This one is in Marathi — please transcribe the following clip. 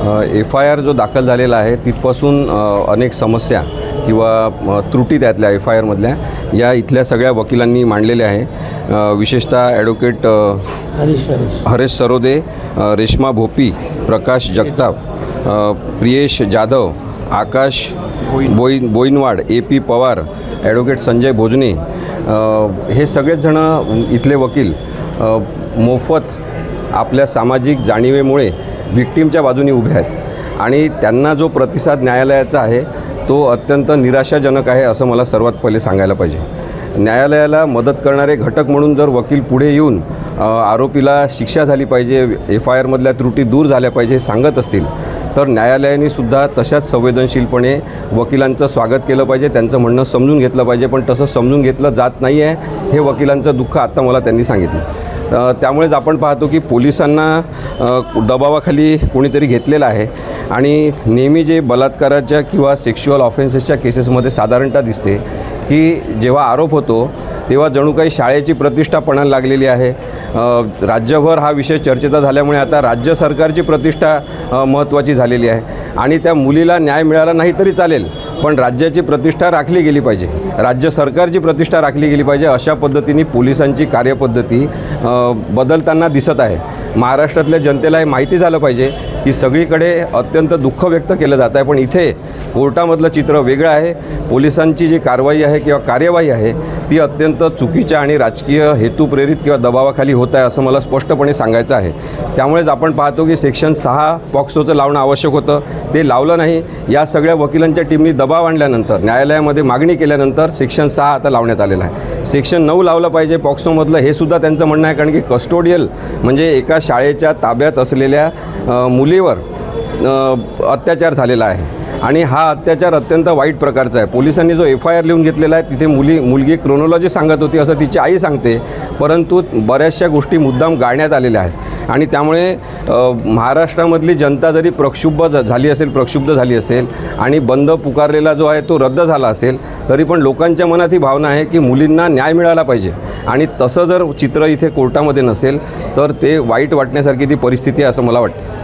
FIR जो दाखल झालेला आहे तिथपासून अनेक समस्या किंवा त्रुटी त्यातल्या FIR मधल्या या इथल्या सगळ्या वकिलांनी मांडलेल्या आहे। विशेषतः ॲडव्होकेट हरेश सरोदे, रेश्मा भोपी, प्रकाश जगताप, प्रियेश जाधव, आकाश बोईनवाड, AP पवार, ॲडव्होकेट संजय भोजने, हे सगळेच जण इथले वकील मोफत आपल्या सामाजिक जाणीवेमुळे व्हिक्टीमच्या बाजूने उभे आहेत आणि त्यांना जो प्रतिसाद न्यायालयाचा आहे तो अत्यंत निराशाजनक आहे असं मला सर्वात पहिले सांगायला पाहिजे। न्यायालयाला मदत करणारे घटक म्हणून जर वकील पुढे येऊन आरोपीला शिक्षा झाली पाहिजे, FIR मधल्या त्रुटी दूर झाल्या पाहिजे सांगत असतील तर न्यायालयाने सुद्धा तशाच संवेदनशीलपणे वकिलांचं स्वागत केलं पाहिजे, त्यांचं म्हणणं समजून घेतलं पाहिजे। पण तसं समजून घेतलं जात नाही आहे हे वकिलांचं दुःख आत्ता मला त्यांनी सांगितलं। त्यामुळेच आपण पाहतो की पोलिसांना दबावाखाली कोणीतरी घेतलेलं आहे आणि नेहमी जे बलात्काराच्या किंवा सेक्शुअल ऑफेन्सेसच्या केसेसमध्ये साधारणतः दिसते की जेव्हा आरोप होतो तेव्हा जणू काही शाळेची प्रतिष्ठा पणाला लागलेली आहे। राज्यभर हा विषय चर्चेचा झाल्यामुळे आता राज्य सरकारची प्रतिष्ठा महत्त्वाची झालेली आहे आणि त्या मुलीला न्याय मिळाला नाही तरी चालेल पण राज्याची प्रतिष्ठा राखली गेली पाहिजे, राज्य सरकारची प्रतिष्ठा राखली गेली पाहिजे। अशा पद्धतीने पोलिसांची कार्यपद्धती बदलताना दिसत आहे। महाराष्ट्रातल्या जनतेला हे माहिती झालं पाहिजे की सगळीकडे अत्यंत दुःख व्यक्त केलं जात आहे पण इथे कोर्टामधलं चित्र वेगळं आहे। पोलिसांची जी कारवाई आहे किंवा कार्यवाही आहे ती अत्यंत चुकीच्या आणि राजकीय हेतुप्रेरित किंवा दबावाखाली होत आहे असं मला स्पष्टपणे सांगायचं आहे। त्यामुळेच आपण पाहतो की सेक्शन 6 पॉक्सोचं लावणं आवश्यक होतं, ते लावलं नाही। या सगळ्या वकिलांच्या टीमनी दबाव आणल्यानंतर न्यायालयामध्ये मागणी केल्यानंतर सेक्शन 6 आता लावण्यात आलेलं आहे। सेक्शन 9 लावलं पाहिजे पॉक्सोमधलं हे सुद्धा त्यांचं म्हणणं आहे, कारण की कस्टोडियल म्हणजे एका शाळेच्या ताब्यात असलेल्या मुलीवर अत्याचार झालेला आहे आणि हा अत्याचार अत्यंत वाईट प्रकारचा आहे। पोलिसांनी जो FIR लिहून घेतलेला आहे तिथे मुलगी क्रोनॉलॉजी सांगत होती असं तिची आई सांगते, परंतु बऱ्याचशा गोष्टी मुद्दाम गाळण्यात आलेल्या आहेत आणि त्यामुळे महाराष्ट्रामधली जनता जरी प्रक्षुब्ध झाली असेल आणि बंद पुकारलेला जो आहे तो रद्द झाला असेल तरी पण लोकांच्या मनात ही भावना आहे की मुलींना न्याय मिळाला पाहिजे आणि तसं जर चित्र इथे कोर्टामध्ये नसेल तर ते वाईट वाटण्यासारखी ती परिस्थिती आहे असं मला वाटतं।